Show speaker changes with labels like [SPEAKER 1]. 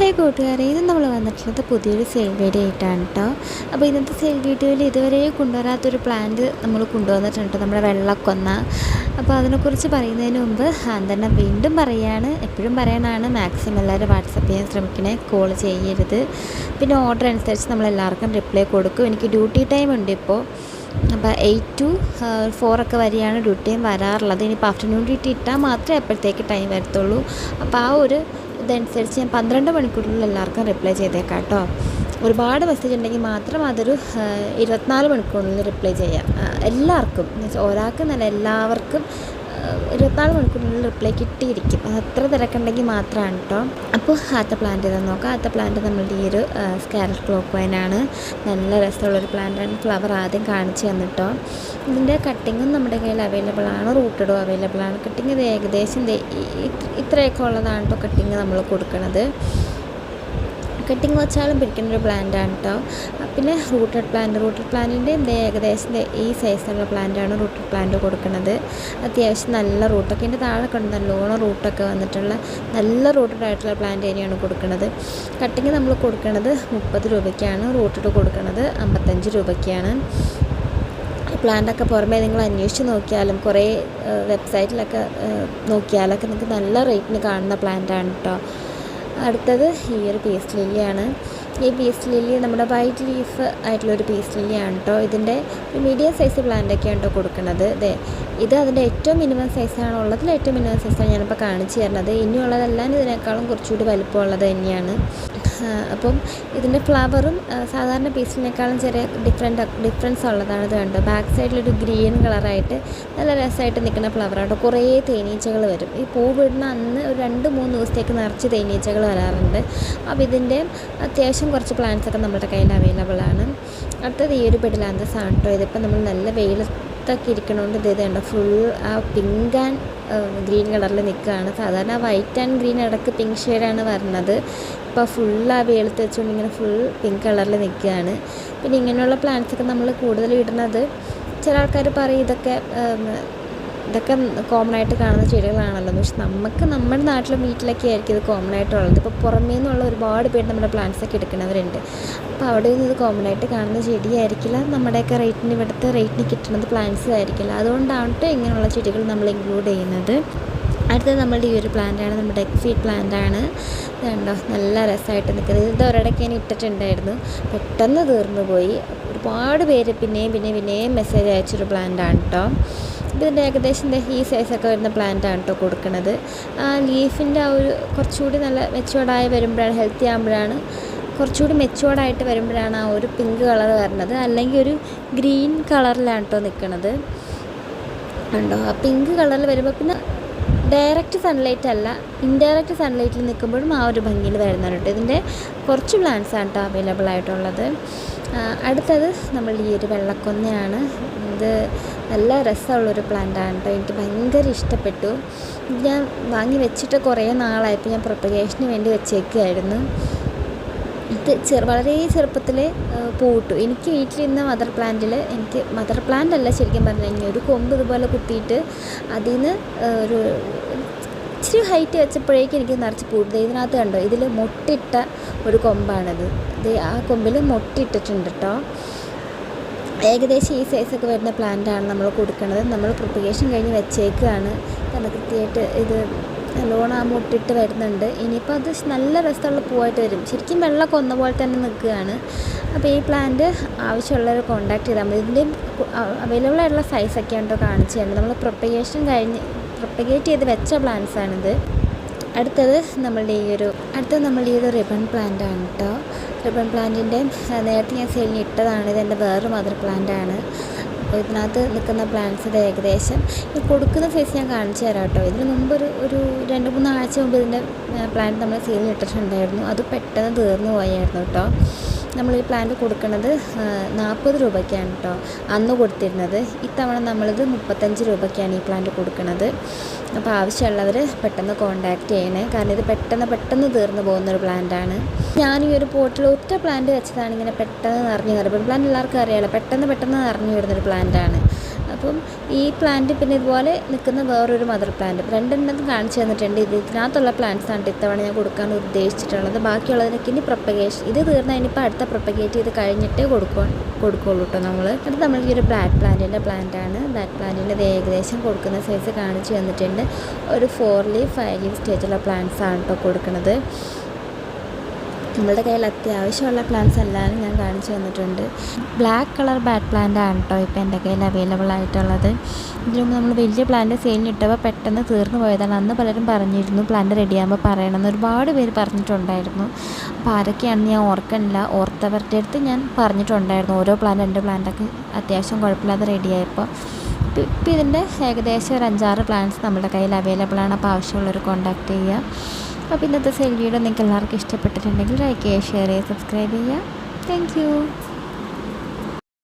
[SPEAKER 1] Hi കൂട്ടുകാരെ, ഇത് നമ്മൾ വന്നിട്ടുള്ളത് പുതിയൊരു സെയിൽ വീഡിയോ ആയിട്ടാണ് കേട്ടോ. അപ്പോൾ ഇന്നത്തെ സെയിൽ വീഡിയോയിൽ ഇതുവരെ കൊണ്ടുവരാത്തൊരു പ്ലാന്റ് നമ്മൾ കൊണ്ടുവന്നിട്ടുണ്ട്, നമ്മുടെ വെള്ളക്കൊന്ന. അപ്പോൾ അതിനെക്കുറിച്ച് പറയുന്നതിന് മുമ്പ് തന്നെ വീണ്ടും പറയുകയാണ്, എപ്പോഴും പറയാനാണ്, മാക്സിമം എല്ലാവരും വാട്സപ്പ് ചെയ്യാൻ ശ്രമിക്കണേ, കോൾ ചെയ്യരുത്. പിന്നെ ഓർഡർ അനുസരിച്ച് നമ്മളെല്ലാവർക്കും റിപ്ലൈ കൊടുക്കും. എനിക്ക് ഡ്യൂട്ടി ടൈം ഉണ്ട് ഇപ്പോൾ. അപ്പോൾ 8 to 4 ഒക്കെ വരെയാണ് ഡ്യൂട്ടി ടൈം വരാറുള്ളത്. ഇനിയിപ്പോൾ ആഫ്റ്റർനൂൺ ഡ്യൂട്ടി ഇട്ടാൽ മാത്രമേ അപ്പോഴത്തേക്ക് ടൈം വരത്തുള്ളൂ. അപ്പോൾ ആ ഒരു ഇതനുസരിച്ച് ഞാൻ 12 മണിക്കൂറിൽ എല്ലാവർക്കും റിപ്ലൈ ചെയ്തേക്കാം കേട്ടോ. ഒരുപാട് മെസ്സേജ് ഉണ്ടെങ്കിൽ മാത്രം അതൊരു 24 മണിക്കൂറിനുള്ളിൽ റിപ്ലൈ ചെയ്യാം. എല്ലാവർക്കും, ഒരാൾക്ക് നല്ല എല്ലാവർക്കും 24 മണിക്കൂറിനുള്ളിൽ റിപ്ലൈ കിട്ടിയിരിക്കും. അത് അത്ര തിരക്കുണ്ടെങ്കിൽ മാത്രമാണ് കേട്ടോ. അപ്പോൾ ആദ്യത്തെ പ്ലാന്റ് ചെയ്താൽ നോക്കാം. ആദ്യത്തെ പ്ലാന്റ് നമ്മളുടെ ഈ ഒരു സ്കാരറ്റ് ക്ലോക്ക് വൈനാണ്. നല്ല രസമുള്ളൊരു പ്ലാന്റാണ്. ഫ്ലവർ ആദ്യം കാണിച്ച് തന്നിട്ടോ. ഇതിൻ്റെ കട്ടിങ്ങും നമ്മുടെ കയ്യിൽ അവൈലബിൾ ആണ്, റൂട്ടഡും അവൈലബിൾ ആണ്. കട്ടിങ് ഇത് ഏകദേശം ഇത്രയൊക്കെ ഉള്ളതാണ് കേട്ടോ കട്ടിങ് നമ്മൾ കൊടുക്കുന്നത്. കട്ടിങ് വെച്ചാലും പിടിക്കുന്ന ഒരു പ്ലാന്റാണ് കേട്ടോ. പിന്നെ റൂട്ടഡ് പ്ലാന്റിൻ്റെ ഏകദേശം ഈ സൈസുള്ള പ്ലാന്റാണ് റൂട്ടഡ് പ്ലാന്റ് കൊടുക്കുന്നത്. അത്യാവശ്യം നല്ല റൂട്ടൊക്കെ ഇതിൻ്റെ താഴെ കൊണ്ട് നല്ലോണം റൂട്ടൊക്കെ വന്നിട്ടുള്ള നല്ല റൂട്ടഡ് ആയിട്ടുള്ള പ്ലാന്റ് തന്നെയാണ് കൊടുക്കുന്നത്. കട്ടിങ് നമ്മൾ കൊടുക്കുന്നത് 30 രൂപയ്ക്കാണ്, റൂട്ടഡ് കൊടുക്കുന്നത് 55 രൂപയ്ക്കാണ്. പ്ലാന്റൊക്കെ പുറമേ നിങ്ങൾ അന്വേഷിച്ച് നോക്കിയാലും കുറേ വെബ്സൈറ്റിലൊക്കെ നോക്കിയാലൊക്കെ നിങ്ങൾക്ക് നല്ല റേറ്റിന് കാണുന്ന പ്ലാന്റാണ് കേട്ടോ. അടുത്തത് ഈ ഒരു പീസ് ലില്ലിയാണ്. ഈ പീസ് ലില്ലി നമ്മുടെ വൈറ്റ് ലീഫ് ആയിട്ടുള്ളൊരു പീസ് ലില്ലിയാണ് കേട്ടോ. ഇതിൻ്റെ ഒരു മീഡിയം സൈസ് പ്ലാന്റൊക്കെയാണ് കേട്ടോ കൊടുക്കുന്നത്. ഇത് അതിൻ്റെ ഏറ്റവും മിനിമം സൈസാണ് ഉള്ളതിൽ ഏറ്റവും മിനിമം സൈസാണ് ഞാനിപ്പോൾ കാണിച്ചു തരുന്നത്. ഇനിയുള്ളതെല്ലാം ഇതിനേക്കാളും കുറച്ചുകൂടി വലിപ്പമുള്ളത് തന്നെയാണ്. അപ്പം ഇതിൻ്റെ ഫ്ലവറും സാധാരണ പീസിനേക്കാളും ചെറിയ ഡിഫറൻസ് ഉള്ളതാണ്. ഇത് കണ്ടോ, ബാക്ക് സൈഡിലൊരു ഗ്രീൻ കളറായിട്ട് നല്ല രസമായിട്ട് നിൽക്കുന്ന ഫ്ലവറാണ്. കുറേ തേനീച്ചകൾ വരും. ഈ പൂ വിടുന്ന അന്ന് ഒരു 2-3 ദിവസത്തേക്ക് നിറച്ച് തേനീച്ചകൾ വരാറുണ്ട്. അപ്പോൾ ഇതിൻ്റെ അത്യാവശ്യം കുറച്ച് പ്ലാന്റ്സൊക്കെ നമ്മുടെ കയ്യിൽ അവൈലബിൾ ആണ്. അടുത്തത് ഈ ഒരു പെഡിലാന്തസ് ആണ് കേട്ടോ. ഇതിപ്പോൾ നമ്മൾ നല്ല വെയിലത്തൊക്കെ ഇരിക്കണോണ്ട് ഇത് കണ്ടോ, ഫുൾ ആ പിങ്ക് ആൻഡ് ഗ്രീൻ കളറിൽ നിൽക്കുകയാണ്. സാധാരണ വൈറ്റ് ആൻഡ് ഗ്രീൻ ഇടയ്ക്ക് പിങ്ക് ഷെയ്ഡാണ് വരുന്നത്. ഇപ്പോൾ ഫുൾ ആ വെയിലത്ത് വെച്ചുകൊണ്ട് ഇങ്ങനെ ഫുൾ പിങ്ക് കളറിൽ നിൽക്കുകയാണ്. പിന്നെ ഇങ്ങനെയുള്ള പ്ലാന്റ്സൊക്കെ നമ്മൾ കൂടുതൽ ഇടുന്നത്, ചില ആൾക്കാർ പറയും ഇതൊക്കെ കോമൺ ആയിട്ട് കാണുന്ന ചെടികളാണല്ലോ. പക്ഷെ നമുക്ക് നമ്മുടെ നാട്ടിലും വീട്ടിലൊക്കെ ആയിരിക്കും ഇത് കോമൺ ആയിട്ടുള്ളത്. ഇപ്പോൾ പുറമേ നിന്നുള്ള ഒരുപാട് പേര് നമ്മുടെ പ്ലാന്റ്സൊക്കെ എടുക്കുന്നവരുണ്ട്. അപ്പോൾ അവിടെ നിന്ന് ഇത് കോമൺ ആയിട്ട് കാണുന്ന ചെടിയായിരിക്കില്ല. നമ്മുടെയൊക്കെ ഇവിടുത്തെ റേറ്റിന് കിട്ടുന്നത് പ്ലാന്റ്സും ആയിരിക്കില്ല. അതുകൊണ്ടാണ് ഇങ്ങനെയുള്ള ചെടികൾ നമ്മൾ ഇൻക്ലൂഡ് ചെയ്യുന്നത്. അടുത്തത് നമ്മളുടെ ഈ ഒരു പ്ലാന്റാണ്, നമ്മുടെ എഗ് ഫീഡ് പ്ലാന്റാണ്. ഇതുണ്ടോ, നല്ല രസമായിട്ട് നിൽക്കുന്നത്. ഇത് ഒരിടയ്ക്ക് ഞാൻ ഇട്ടിട്ടുണ്ടായിരുന്നു, പെട്ടെന്ന് തീർന്നു പോയി. ഒരുപാട് പേര് പിന്നെയും മെസ്സേജ് അയച്ചൊരു പ്ലാന്റാണ് കേട്ടോ. ഇതിൻ്റെ ഏകദേശം ഈ സൈസൊക്കെ വരുന്ന പ്ലാന്റാണ് കേട്ടോ കൊടുക്കുന്നത്. ആ ലീഫിൻ്റെ ആ ഒരു കുറച്ചുകൂടി നല്ല മെച്ചുവേർഡായി വരുമ്പോഴാണ്, ഹെൽത്തി ആകുമ്പോഴാണ്, കുറച്ചുകൂടി മെച്ചുവേർഡായിട്ട് വരുമ്പോഴാണ് ആ ഒരു പിങ്ക് കളർ വരുന്നത്. അല്ലെങ്കിൽ ഒരു ഗ്രീൻ കളറിലാണ് കേട്ടോ നിൽക്കുന്നത്. ഉണ്ടോ, ആ പിങ്ക് കളറിൽ വരുമ്പോൾ പിന്നെ ഡയറക്റ്റ് സൺലൈറ്റ് അല്ല, ഇൻഡയറക്റ്റ് സൺലൈറ്റിൽ നിൽക്കുമ്പോഴും ആ ഒരു ഭംഗിയിൽ വരുന്നുണ്ട് കേട്ടോ. ഇതിൻ്റെ കുറച്ച് പ്ലാന്റ്സാണ് കേട്ടോ അവൈലബിൾ ആയിട്ടുള്ളത്. അടുത്തത് നമ്മൾ ഈ ഒരു വെള്ളക്കൊന്നയാണ്. ഇത് നല്ല രസമുള്ളൊരു പ്ലാന്റാണ് കേട്ടോ. എനിക്ക് ഭയങ്കര ഇഷ്ടപ്പെട്ടു. ഞാൻ വാങ്ങി വെച്ചിട്ട് കുറേ നാളായപ്പോൾ ഞാൻ പ്രൊപ്പഗേഷന് വേണ്ടി വെച്ചേക്കുകയായിരുന്നു. ഇത് വളരെ ചെറുപ്പത്തിൽ പൂവിട്ടു. എനിക്ക് വീട്ടിലിരുന്ന മദർ പ്ലാന്റ് അല്ല ശരിക്കും പറഞ്ഞു കഴിഞ്ഞാൽ, ഒരു കൊമ്പ് ഇതുപോലെ കുത്തിയിട്ട് അതിൽ നിന്ന് ഒരു ഇച്ചിരി ഹൈറ്റ് വെച്ചപ്പോഴേക്കും എനിക്ക് നിറച്ച് പൂവിട്ടു. ഇതിനകത്ത് കണ്ടോ, ഇതിൽ മൊട്ടിട്ട ഒരു കൊമ്പാണിത്. ആ കൊമ്പിൽ മൊട്ടിട്ടിട്ടുണ്ട് കേട്ടോ. ഏകദേശം ഈ സൈസൊക്കെ വരുന്ന പ്ലാന്റാണ് നമ്മൾ കൊടുക്കുന്നത്. നമ്മൾ പ്രൊപ്പഗേഷൻ കഴിഞ്ഞ് വെച്ചേക്കുകയാണ്. കൃത്യമായിട്ട് ഇത് നല്ലോണം ആ മുട്ടിട്ട് വരുന്നുണ്ട്. ഇനിയിപ്പോൾ അത് നല്ല രസമുള്ള പൂവായിട്ട് വരും. ശരിക്കും വെള്ളം കൊന്ന പോലെ തന്നെ നിൽക്കുകയാണ്. അപ്പോൾ ഈ പ്ലാന്റ് ആവശ്യമുള്ളവർ കോൺടാക്ട് ചെയ്താൽ മതി. ഇതിൻ്റെ അവൈലബിൾ ആയിട്ടുള്ള സൈസൊക്കെയാണ് കേട്ടോ കാണിച്ചു തരുന്നത്. നമ്മൾ പ്രൊപ്പഗേറ്റ് ചെയ്ത് വെച്ച പ്ലാന്റ്സാണിത്. അടുത്തത് നമ്മളുടെ ഈ ഒരു റിബൺ പ്ലാന്റാണ് കേട്ടോ. റിബൺ പ്ലാന്റിൻ്റെ നേരത്തെ ഞാൻ സെയിലിന് ഇട്ടതാണ്. ഇതെൻ്റെ വേറൊരു മദർ പ്ലാന്റാണ്. അപ്പോൾ ഇതിനകത്ത് നിൽക്കുന്ന പ്ലാന്റ്സ് ഇത് ഏകദേശം കൊടുക്കുന്ന സൈസ് ഞാൻ കാണിച്ചു തരാം കേട്ടോ. ഇതിന് മുമ്പ് ഒരു 2-3 ആഴ്ച മുമ്പ് ഇതിൻ്റെ പ്ലാന്റ് നമ്മൾ സെയിലിന് ഇട്ടിട്ടുണ്ടായിരുന്നു. അത് പെട്ടെന്ന് തീർന്നു പോയായിരുന്നു കേട്ടോ. നമ്മൾ ഈ പ്ലാന്റ് കൊടുക്കുന്നത് 40 രൂപയ്ക്കാണ് കേട്ടോ അന്ന് കൊടുത്തിരുന്നത്. ഇത്തവണ നമ്മളിത് 35 രൂപയ്ക്കാണ് ഈ പ്ലാന്റ് കൊടുക്കുന്നത്. അപ്പോൾ ആവശ്യമുള്ളവർ പെട്ടെന്ന് കോൺടാക്റ്റ് ചെയ്യണേ, കാരണം ഇത് പെട്ടെന്ന് തീർന്നു പോകുന്നൊരു പ്ലാന്റാണ്. ഞാൻ ഈ ഒരു പോട്ടിൽ ഒറ്റ പ്ലാന്റ് വെച്ചതാണ് ഇങ്ങനെ പെട്ടെന്ന് നിറഞ്ഞു. റിബൺ പ്ലാന്റ് എല്ലാവർക്കും അറിയാമല്ലോ, പെട്ടെന്ന് നിറഞ്ഞു വരുന്നൊരു പ്ലാന്റാണ്. അപ്പം ഈ പ്ലാന്റ് പിന്നെ ഇതുപോലെ നിൽക്കുന്ന വേറൊരു മദർ പ്ലാന്റ് രണ്ടെണ്ണം കാണിച്ചു തന്നിട്ടുണ്ട്. ഇതിനകത്തുള്ള പ്ലാന്റ്സാണ് ഇത്തവണ ഞാൻ കൊടുക്കാൻ ഉദ്ദേശിച്ചിട്ടുള്ളത്. ബാക്കിയുള്ളതിനൊക്കെ ഇനി പ്രൊപ്പഗേഷൻ ഇത് തീർന്നാൽ ഇനിയിപ്പോൾ അടുത്ത പ്രൊപ്പഗേറ്റ് ചെയ്ത് കഴിഞ്ഞിട്ടേ കൊടുക്കുള്ളൂ കേട്ടോ നമ്മൾ. അത് നമ്മൾ ഈ ഒരു ബ്ലാക്ക് പ്ലാന്റിൻ്റെ പ്ലാന്റാണ്. ബ്ലാക്ക് പ്ലാന്റിൻ്റെ ഏകദേശം കൊടുക്കുന്ന സൈസ് കാണിച്ചു തന്നിട്ടുണ്ട്. ഒരു 4 ലീഫ് 5 ലീഫ് സ്റ്റേജുള്ള പ്ലാന്റ്സാണ് കേട്ടോ കൊടുക്കുന്നത്. നമ്മളുടെ കയ്യിൽ അത്യാവശ്യമുള്ള പ്ലാന്റ്സ് എല്ലാം ഞാൻ കാണിച്ചു തന്നിട്ടുണ്ട്. ബ്ലാക്ക് കളർ ബാറ്റ് പ്ലാന്റ് ആണ് കേട്ടോ ഇപ്പോൾ എൻ്റെ കയ്യിൽ അവൈലബിൾ ആയിട്ടുള്ളത്. ഇതിനു മുമ്പ് നമ്മൾ വലിയ പ്ലാന്റ് സെയിലിനിട്ടപ്പോൾ പെട്ടെന്ന് തീർന്നു പോയതാണ്. അന്ന് പലരും പറഞ്ഞിരുന്നു പ്ലാന്റ് റെഡിയാകുമ്പോൾ പറയണമെന്ന് ഒരുപാട് പേര് പറഞ്ഞിട്ടുണ്ടായിരുന്നു. അപ്പോൾ ആരൊക്കെയാണെന്ന് ഞാൻ ഓർക്കണില്ല. ഓർത്തവരുടെ അടുത്ത് ഞാൻ പറഞ്ഞിട്ടുണ്ടായിരുന്നു ഓരോ പ്ലാന്റ് 2 പ്ലാന്റൊക്കെ അത്യാവശ്യം കുഴപ്പമില്ലാതെ റെഡിയായപ്പോൾ. ഇപ്പോൾ ഇതിൻ്റെ ഏകദേശം ഒരു 5-6 പ്ലാന്റ്സ് നമ്മുടെ കയ്യിൽ അവൈലബിൾ ആണ്. അപ്പോൾ ആവശ്യമുള്ളവർ കോൺടാക്റ്റ് ചെയ്യുക. അപ്പോൾ ഇന്നത്തെ സെയിൽ വീഡിയോ നിങ്ങൾക്ക് എല്ലാവർക്കും ഇഷ്ടപ്പെട്ടിട്ടുണ്ടെങ്കിൽ ലൈക്ക് ചെയ്യുക, ഷെയർ ചെയ്യുക, സബ്സ്ക്രൈബ് ചെയ്യുക. Thank you.